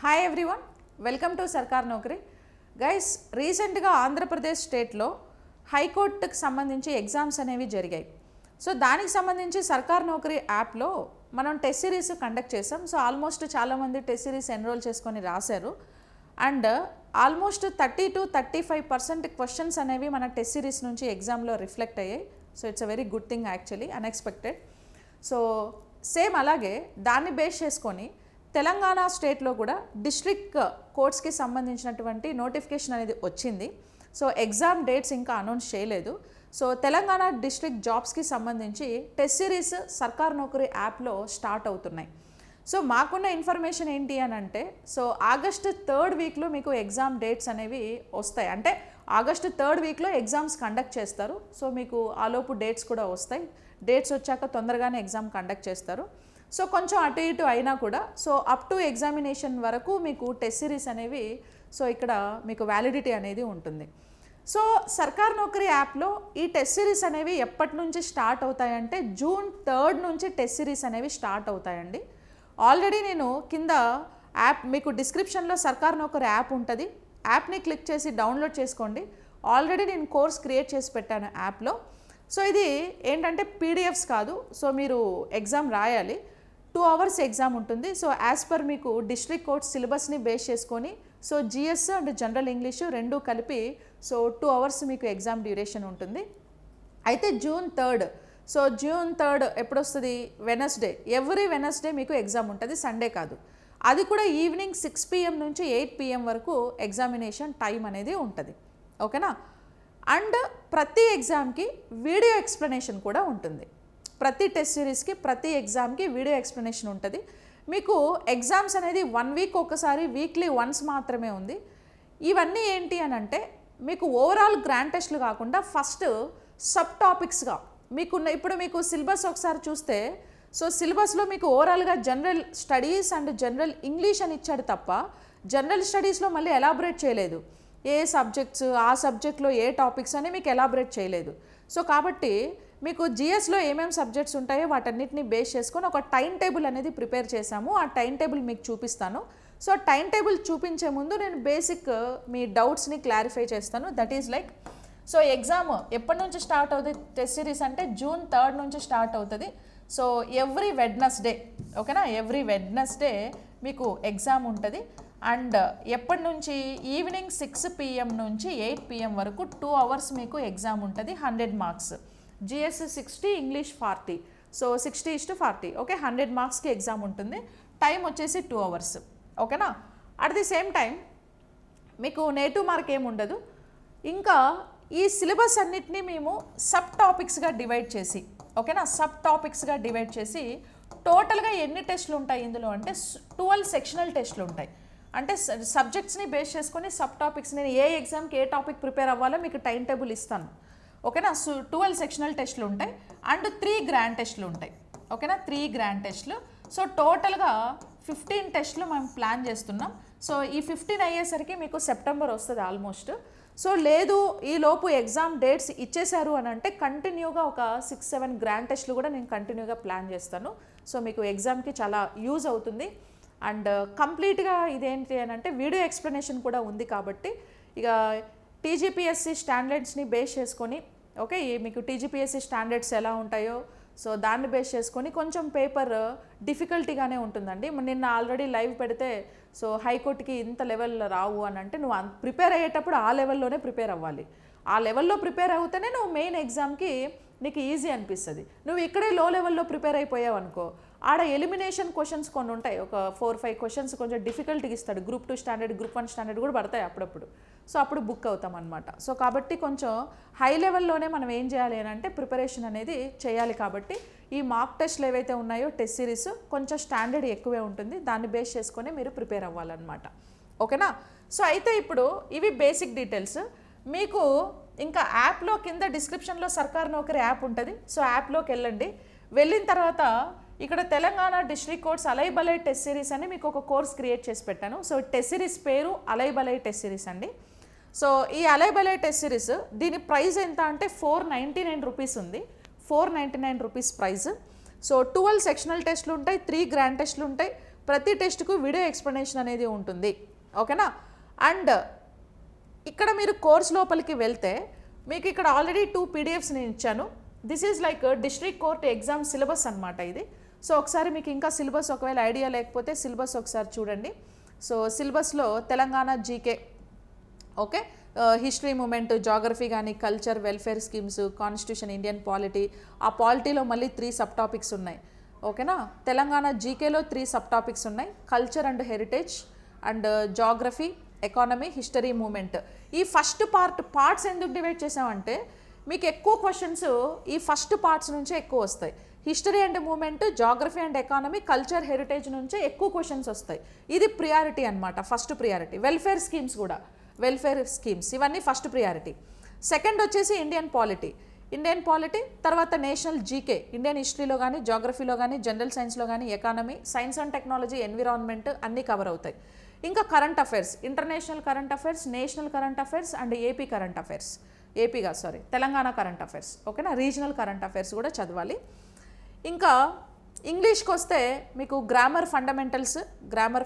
Hi everyone, welcome to సర్కార్ నౌకరీ. Guys, రీసెంట్గా ఆంధ్రప్రదేశ్ స్టేట్లో హైకోర్టుకు సంబంధించి ఎగ్జామ్స్ అనేవి జరిగాయి. సో దానికి సంబంధించి సర్కార్ నౌకరీ యాప్లో మనం టెస్ట్ సిరీస్ కండక్ట్ చేసాం. సో ఆల్మోస్ట్ చాలామంది టెస్ట్ సిరీస్ ఎన్రోల్ చేసుకొని రాశారు. అండ్ ఆల్మోస్ట్ 30 to 35% క్వశ్చన్స్ అనేవి మన టెస్ట్ సిరీస్ నుంచి ఎగ్జామ్లో రిఫ్లెక్ట్ అయ్యాయి. So it's a very good thing, actually unexpected. So same అలాగే దాన్ని బేస్ చేసుకొని తెలంగాణ స్టేట్లో కూడా డిస్ట్రిక్ట్ కోర్ట్స్కి సంబంధించినటువంటి నోటిఫికేషన్ అనేది వచ్చింది. సో ఎగ్జామ్ డేట్స్ ఇంకా అనౌన్స్ చేయలేదు. సో తెలంగాణ డిస్ట్రిక్ట్ జాబ్స్కి సంబంధించి టెస్ట్ సిరీస్ సర్కార్ నౌకరీ యాప్లో స్టార్ట్ అవుతున్నాయి. సో మాకున్న ఇన్ఫర్మేషన్ ఏంటి అని అంటే, సో ఆగస్ట్ 3rd వీక్లో మీకు ఎగ్జామ్ డేట్స్ అనేవి వస్తాయి. అంటే ఆగస్ట్ 3rd వీక్లో ఎగ్జామ్స్ కండక్ట్ చేస్తారు. సో మీకు ఆలోపు డేట్స్ కూడా వస్తాయి. డేట్స్ వచ్చాక తొందరగానే ఎగ్జామ్ కండక్ట్ చేస్తారు. సో కొంచెం అటు ఇటు అయినా కూడా సో అప్ టు ఎగ్జామినేషన్ వరకు మీకు టెస్ట్ సిరీస్ అనేవి సో ఇక్కడ మీకు వ్యాలిడిటీ అనేది ఉంటుంది. సో సర్కార్ నౌకరీ యాప్లో ఈ టెస్ట్ సిరీస్ అనేవి ఎప్పటి నుంచి స్టార్ట్ అవుతాయంటే June 3rd నుంచి టెస్ట్ సిరీస్ అనేవి స్టార్ట్ అవుతాయండి. ఆల్రెడీ నేను కింద యాప్ మీకు డిస్క్రిప్షన్లో సర్కార్ నౌకరీ యాప్ ఉంటుంది. యాప్ని క్లిక్ చేసి డౌన్లోడ్ చేసుకోండి. ఆల్రెడీ నేను కోర్స్ క్రియేట్ చేసి పెట్టాను యాప్లో. సో ఇది ఏంటంటే పీడిఎఫ్స్ కాదు. సో మీరు ఎగ్జామ్ రాయాలి. 2 hours ఎగ్జామ్ ఉంటుంది. సో యాజ్ పర్ మీకు డిస్ట్రిక్ట్ కోర్ట్ సిలబస్ని బేస్ చేసుకొని so GS and general English రెండు కలిపి సో 2 hours మీకు ఎగ్జామ్ డ్యూరేషన్ ఉంటుంది. అయితే June 3rd, so June 3rd ఎప్పుడు వస్తుంది? వెనస్డే. ఎవ్రీ వెనస్డే మీకు ఎగ్జామ్ ఉంటుంది, సండే కాదు. అది కూడా ఈవినింగ్ 6 PM నుంచి 8 PM వరకు ఎగ్జామినేషన్ టైం అనేది ఉంటుంది. ఓకేనా? అండ్ ప్రతి ఎగ్జామ్కి వీడియో ఎక్స్ప్లెనేషన్ కూడా ఉంటుంది. ప్రతి టెస్ట్ సిరీస్కి ప్రతి ఎగ్జామ్కి వీడియో ఎక్స్ప్లెనేషన్ ఉంటుంది. మీకు ఎగ్జామ్స్ అనేది 1 week ఒకసారి, వీక్లీ వన్స్ మాత్రమే ఉంది. ఇవన్నీ ఏంటి అని అంటే మీకు ఓవరాల్ గ్రాండ్ టెస్ట్లు కాకుండా ఫస్ట్ సబ్ టాపిక్స్గా మీకున్న ఇప్పుడు మీకు సిలబస్ ఒకసారి చూస్తే సో సిలబస్లో మీకు ఓవరాల్గా general studies and general English అని ఇచ్చాడు తప్ప జనరల్ స్టడీస్లో మళ్ళీ ఎలాబరేట్ చేయలేదు. ఏ సబ్జెక్ట్స్, ఆ సబ్జెక్ట్లో ఏ టాపిక్స్ అని మీకు ఎలాబరేట్ చేయలేదు. సో కాబట్టి మీకు జిఎస్లో ఏమేమి సబ్జెక్ట్స్ ఉంటాయో వాటన్నిటిని బేస్ చేసుకొని ఒక టైం టేబుల్ అనేది ప్రిపేర్ చేశాము. ఆ టైం టేబుల్ మీకు చూపిస్తాను. సో టైం టేబుల్ చూపించే ముందు నేను బేసిక్ మీ డౌట్స్ని క్లారిఫై చేస్తాను. That is like so exam ఎప్పటి నుంచి స్టార్ట్ అవుతుంది టెస్ట్ సిరీస్ అంటే June 3rd నుంచి స్టార్ట్ అవుతుంది. సో ఎవ్రీ వెడ్నెస్డే, ఓకేనా? ఎవ్రీ వెడ్నెస్డే మీకు ఎగ్జామ్ ఉంటుంది. అండ్ ఎప్పటి నుంచి? ఈవినింగ్ 6 PM నుంచి 8 PM వరకు 2 hours మీకు ఎగ్జామ్ ఉంటుంది. 100 marks. GS 60, English 40. So 60:40. Okay, 100 marksకి ఎగ్జామ్ ఉంటుంది. టైం వచ్చేసి 2 hours. ఓకేనా? అట్ ది సేమ్ టైం మీకు నెగిటివ్ మార్క్ ఏమి ఉండదు. ఇంకా ఈ సిలబస్ అన్నిటినీ మేము సబ్ టాపిక్స్గా డివైడ్ చేసి, ఓకేనా, సబ్ టాపిక్స్గా డివైడ్ చేసి టోటల్గా ఎన్ని టెస్టులు ఉంటాయి ఇందులో అంటే 12 సెక్షనల్ టెస్టులు ఉంటాయి. అంటే సబ్జెక్ట్స్ని బేస్ చేసుకొని సబ్ టాపిక్స్, నేను ఏ ఎగ్జామ్కి ఏ టాపిక్ ప్రిపేర్ అవ్వాలో మీకు టైం టేబుల్ ఇస్తాను. ఓకేనా? సో 12 సెక్షనల్ టెస్టులు ఉంటాయి అండ్ 3 గ్రాండ్ టెస్టులు ఉంటాయి. ఓకేనా? 3 గ్రాండ్ టెస్టులు. సో టోటల్గా 15 టెస్టులు మేము ప్లాన్ చేస్తున్నాం. సో ఈ 15 అయ్యేసరికి మీకు సెప్టెంబర్ వస్తుంది ఆల్మోస్ట్. సో లేదు ఈ లోపు ఎగ్జామ్ డేట్స్ ఇచ్చేశారు అని అంటే కంటిన్యూగా ఒక 6-7 గ్రాండ్ టెస్టులు కూడా నేను కంటిన్యూగా ప్లాన్ చేస్తాను. సో మీకు ఎగ్జామ్కి చాలా యూజ్ అవుతుంది. అండ్ కంప్లీట్గా ఇదేంటి అని అంటే వీడియో ఎక్స్ప్లెనేషన్ కూడా ఉంది. కాబట్టి ఇక టీజీపీఎస్సీ స్టాండర్డ్స్ని బేస్ చేసుకొని, ఓకే, మీకు టీజీపీఎస్సీ స్టాండర్డ్స్ ఎలా ఉంటాయో సో దాన్ని బేస్ చేసుకొని కొంచెం పేపర్ డిఫికల్టీగానే ఉంటుందండి. నిన్న ఆల్రెడీ లైవ్ పెడితే సో హైకోర్టుకి ఇంత లెవెల్ రావు అని అంటే నువ్వు ప్రిపేర్ అయ్యేటప్పుడు ఆ లెవెల్లోనే ప్రిపేర్ అవ్వాలి. ఆ లెవెల్లో ప్రిపేర్ అవుతేనే నువ్వు మెయిన్ ఎగ్జామ్కి నీకు ఈజీ అనిపిస్తుంది. నువ్వు ఇక్కడే లో లెవెల్లో ప్రిపేర్ అయిపోయావు అనుకో, ఆడ ఎలిమినేషన్ క్వశ్చన్స్ కొన్ని ఉంటాయి. ఒక 4-5 క్వశ్చన్స్ కొంచెం డిఫికల్ట్గా ఇస్తాడు. Group 2 స్టాండర్డ్, Group 1 స్టాండర్డ్ కూడా పడతాయి అప్పుడప్పుడు. సో అప్పుడు బుక్ అవుతాం అనమాట. సో కాబట్టి కొంచెం హై లెవెల్లోనే మనం ఏం చేయాలి అని అంటే ప్రిపరేషన్ అనేది చేయాలి. కాబట్టి ఈ మాక్ టెస్ట్లు ఏవైతే ఉన్నాయో టెస్ట్ సిరీస్ కొంచెం స్టాండర్డ్ ఎక్కువే ఉంటుంది. దాన్ని బేస్ చేసుకొని మీరు ప్రిపేర్ అవ్వాలన్నమాట. ఓకేనా? సో అయితే ఇప్పుడు ఇవి బేసిక్ డీటెయిల్స్. మీకు ఇంకా యాప్లో కింద డిస్క్రిప్షన్లో సర్కార్ నౌకరీ యాప్ ఉంటుంది. సో యాప్లోకి వెళ్ళండి. వెళ్ళిన తర్వాత ఇక్కడ Telangana district courts Alai Balai test series అని మీకు ఒక కోర్స్ క్రియేట్ చేసి పెట్టాను. సో టెస్ట్ సిరీస్ పేరు అలైబలై టెస్ట్ సిరీస్ అండి. సో ఈ అలైబలై టెస్ట్ సిరీస్ దీని ప్రైస్ ఎంత అంటే 499 రూపీస్ ఉంది. 499 రూపీస్ ప్రైస్. సో 12 సెక్షనల్ టెస్ట్లు ఉంటాయి, 3 గ్రాండ్ టెస్ట్లు ఉంటాయి. ప్రతి టెస్ట్కు వీడియో ఎక్స్ప్లెనేషన్ అనేది ఉంటుంది, ఓకేనా. అండ్ ఇక్కడ మీరు కోర్స్ లోపలికి వెళ్తే మీకు ఇక్కడ ఆల్రెడీ 2 PDFs నేను ఇచ్చాను. This is like district court exam syllabus అనమాట ఇది. సో ఒకసారి మీకు ఇంకా సిలబస్ ఒకవేళ ఐడియా లేకపోతే సిలబస్ ఒకసారి చూడండి. సో సిలబస్లో Telangana GK, okay, history movement, geography కానీ, culture, welfare schemes, constitution, Indian polity, ఆ పాలిటీలో మళ్ళీ 3 సబ్ టాపిక్స్ ఉన్నాయి, ఓకేనా. తెలంగాణ జీకేలో 3 సబ్ టాపిక్స్ ఉన్నాయి, culture and heritage and geography, economy, history movement. ఈ ఫస్ట్ పార్ట్స్ ఎందుకు డివైడ్ చేసామంటే మీకు ఎక్కువ క్వశ్చన్స్ ఈ ఫస్ట్ పార్ట్స్ నుంచే ఎక్కువ వస్తాయి. History and moment, geography and economy, culture, heritage నుంచే ఎక్కువ క్వశ్చన్స్ వస్తాయి. ఇది ప్రియారిటీ అనమాట, ఫస్ట్ ప్రియారిటీ. వెల్ఫేర్ స్కీమ్స్ కూడా, వెల్ఫేర్ స్కీమ్స్ ఇవన్నీ ఫస్ట్ ప్రియారిటీ. సెకండ్ వచ్చేసి ఇండియన్ పాలిటీ, తర్వాత నేషనల్ జీకే, ఇండియన్ హిస్టరీలో కానీ, జాగ్రఫీలో కానీ, జనరల్ సైన్స్లో కానీ, economy, science and technology, environment అన్నీ కవర్ అవుతాయి. ఇంకా current affairs, international current affairs, national current affairs and AP current affairs, Telangana current affairs, ఓకేనా. రీజనల్ కరెంట్ అఫైర్స్ కూడా చదవాలి. ఇంకా ఇంగ్లీష్కి వస్తే మీకు grammar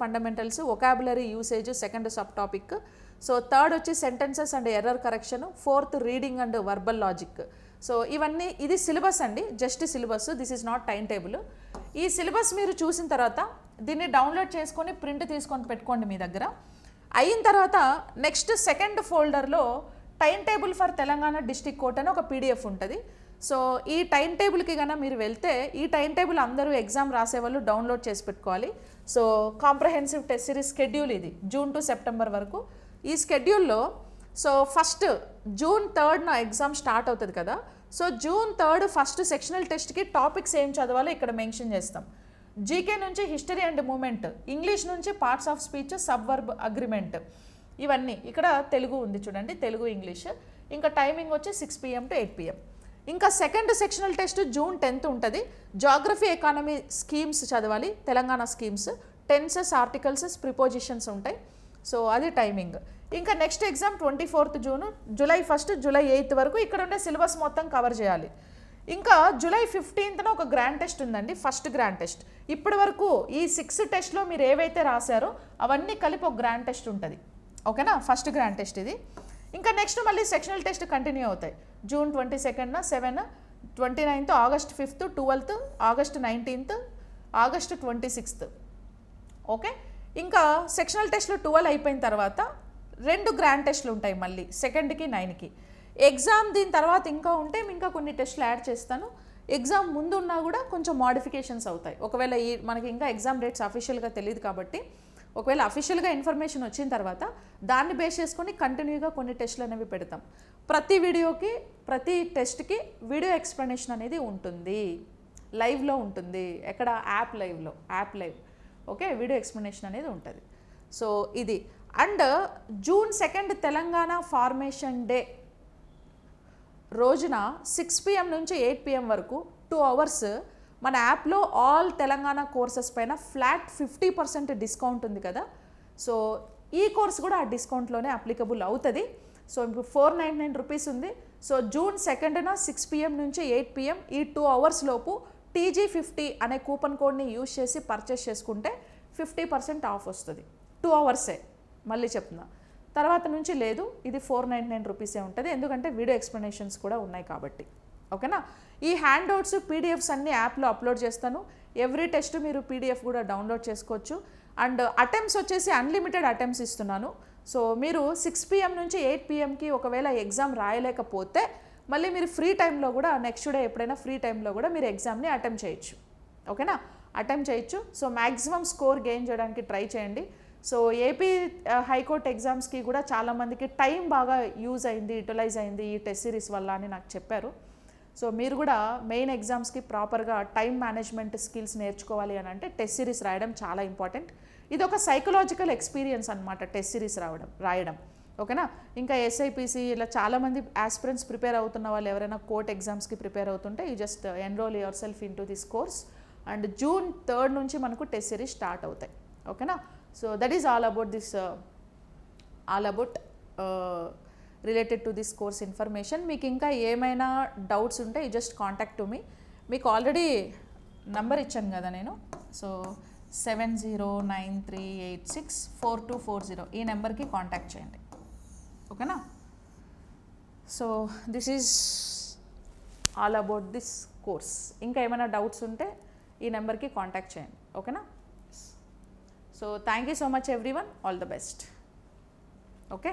fundamentals, vocabulary usage second sub topic. So third వచ్చి sentences and error correction, fourth reading and verbal logic. So ఇవన్నీ ఇది సిలబస్ అండి, just syllabus, this is not time table. ఈ సిలబస్ మీరు చూసిన తర్వాత దీన్ని డౌన్లోడ్ చేసుకొని ప్రింట్ తీసుకొని పెట్టుకోండి మీ దగ్గర. అయిన తర్వాత నెక్స్ట్ సెకండ్ ఫోల్డర్లో time table for Telangana district court అని ఒక PDF ఉంటుంది. సో ఈ టైం టేబుల్కి కన్నా మీరు వెళ్తే ఈ టైం టేబుల్ అందరూ ఎగ్జామ్ రాసేవాళ్ళు డౌన్లోడ్ చేసి పెట్టుకోవాలి. So comprehensive test series schedule ఇది జూన్ టు సెప్టెంబర్ వరకు. ఈ స్కెడ్యూల్లో so first June 3rd exam start అవుతుంది కదా. So June 3rd first sectional టెస్ట్కి టాపిక్స్ ఏం చదవాలో ఇక్కడ మెన్షన్ చేస్తాం. జీకే నుంచి హిస్టరీ అండ్ మూమెంట్, ఇంగ్లీష్ నుంచి parts of speech, sub verb, agreement, ఇవన్నీ. ఇక్కడ తెలుగు ఉంది చూడండి, తెలుగు, ఇంగ్లీష్. ఇంకా టైమింగ్ వచ్చి 6 PM to 8 PM. ఇంకా second sectional test June 10th ఉంటుంది. జాగ్రఫీ, ఎకానమీ స్కీమ్స్ చదవాలి, Telangana schemes, tenses, articles, prepositions ఉంటాయి. సో అది టైమింగ్. ఇంకా next exam 24th June, July 1st, July 8th వరకు ఇక్కడ ఉండే సిలబస్ మొత్తం కవర్ చేయాలి. ఇంకా జూలై 15th ఒక గ్రాండ్ టెస్ట్ ఉందండి, ఫస్ట్ గ్రాండ్ టెస్ట్. ఇప్పటి వరకు ఈ 6 టెస్ట్లో మీరు ఏవైతే రాశారో అవన్నీ కలిపి ఒక గ్రాండ్ టెస్ట్ ఉంటుంది, ఓకేనా. ఫస్ట్ గ్రాండ్ టెస్ట్ ఇది. ఇంకా నెక్స్ట్ మళ్ళీ సెక్షనల్ టెస్ట్ కంటిన్యూ అవుతాయి. June 22nd, 7, 29th, August 5th, 12th, August 19th, August 26th, okay. ఇంకా సెక్షనల్ టెస్ట్లు 12 అయిపోయిన తర్వాత 2 గ్రాండ్ టెస్ట్లు ఉంటాయి మళ్ళీ 2కి 9కి. ఎగ్జామ్ దీని తర్వాత ఇంకా ఉంటే ఇంకా కొన్ని టెస్ట్లు యాడ్ చేస్తాను. ఎగ్జామ్ ముందు ఉన్నా కూడా కొంచెం మోడిఫికేషన్స్ అవుతాయి. ఒకవేళ మనకి ఇంకా ఎగ్జామ్ డేట్స్ అఫీషియల్గా తెలియదు కాబట్టి ఒకవేళ అఫీషియల్గా ఇన్ఫర్మేషన్ వచ్చిన తర్వాత దాన్ని బేస్ చేసుకొని కంటిన్యూగా కొన్ని టెస్ట్లు అనేవి పెడతాం. ప్రతి వీడియోకి, ప్రతి టెస్ట్కి వీడియో ఎక్స్ప్లెనేషన్ అనేది ఉంటుంది, లైవ్లో ఉంటుంది. ఎక్కడ app live, okay, video explanation అనేది ఉంటుంది. సో ఇది. And June 2 Telangana formation day రోజున 6 PM నుంచి 8 PM వరకు 2 hours మన యాప్లో ఆల్ తెలంగాణ కోర్సెస్ పైన ఫ్లాట్ 50% డిస్కౌంట్ ఉంది కదా. సో ఈ కోర్స్ కూడా ఆ డిస్కౌంట్లోనే అప్లికబుల్ అవుతుంది. సో ఇప్పుడు 499 రూపీస్ ఉంది. సో జూన్ 2న 6 PM నుంచి 8 PM ఈ 2 hours లోపు TG50 అనే కూపన్ కోడ్ని యూజ్ చేసి పర్చేస్ చేసుకుంటే 50% ఆఫ్ వస్తుంది. 2 hours, మళ్ళీ చెప్తున్నా, తర్వాత నుంచి లేదు. ఇది 499 రూపీసే ఉంటుంది, ఎందుకంటే వీడియో ఎక్స్ప్లెనేషన్స్ కూడా ఉన్నాయి కాబట్టి, ఓకేనా. ఈ హ్యాండ్అవుట్స్, PDFs అన్ని యాప్లో అప్లోడ్ చేస్తాను. ఎవ్రీ టెస్ట్ మీరు PDF కూడా డౌన్లోడ్ చేసుకోవచ్చు. అండ్ అటెంప్ట్స్ వచ్చేసి అన్లిమిటెడ్ అటెంప్ట్స్ ఇస్తున్నాను. సో మీరు 6 PM నుంచి 8 PMకి ఒకవేళ ఎగ్జామ్ రాయలేకపోతే మళ్ళీ మీరు ఫ్రీ టైంలో కూడా నెక్స్ట్ డే ఎప్పుడైనా ఫ్రీ టైంలో కూడా మీరు ఎగ్జామ్ని అటెంప్ట్ చేయొచ్చు, ఓకేనా. అటెంప్ట్ చేయొచ్చు. సో మ్యాక్సిమం స్కోర్ గెయిన్ చేయడానికి ట్రై చేయండి. సో ఏపీ హైకోర్టు ఎగ్జామ్స్కి కూడా చాలామందికి టైం బాగా యూటిలైజ్ అయింది ఈ టెస్ట్ సిరీస్ వల్ల అని నాకు చెప్పారు. సో మీరు కూడా మెయిన్ ఎగ్జామ్స్కి ప్రాపర్గా టైం మేనేజ్మెంట్ స్కిల్స్ నేర్చుకోవాలి అని అంటే టెస్ట్ సిరీస్ రాయడం చాలా ఇంపార్టెంట్. ఇది ఒక సైకలాజికల్ ఎక్స్పీరియన్స్ అనమాట టెస్ట్ సిరీస్ రాయడం, ఓకేనా. ఇంకా SIPC ఇలా చాలామంది ఆస్పిరెంట్స్ ప్రిపేర్ అవుతున్న వాళ్ళు ఎవరైనా కోర్ట్ ఎగ్జామ్స్కి ప్రిపేర్ అవుతుంటే you just enrol your self in to this course. And June 3rd నుంచి మనకు టెస్ట్ సిరీస్ స్టార్ట్ అవుతాయి, ఓకేనా. So that is all about related to this course information. మీకు ఇంకా ఏమైనా డౌట్స్ ఉంటే you just contact to me. మీకు already number ఇచ్చాను కదా నేను. సో 7093864240 ఈ నెంబర్కి కాంటాక్ట్ చేయండి. ఓకేనా? So this is all about this course. ఇంకా ఏమైనా డౌట్స్ ఉంటే ఈ నెంబర్కి కాంటాక్ట్ చేయండి. ఓకేనా? So thank you so much everyone. All the best. Okay.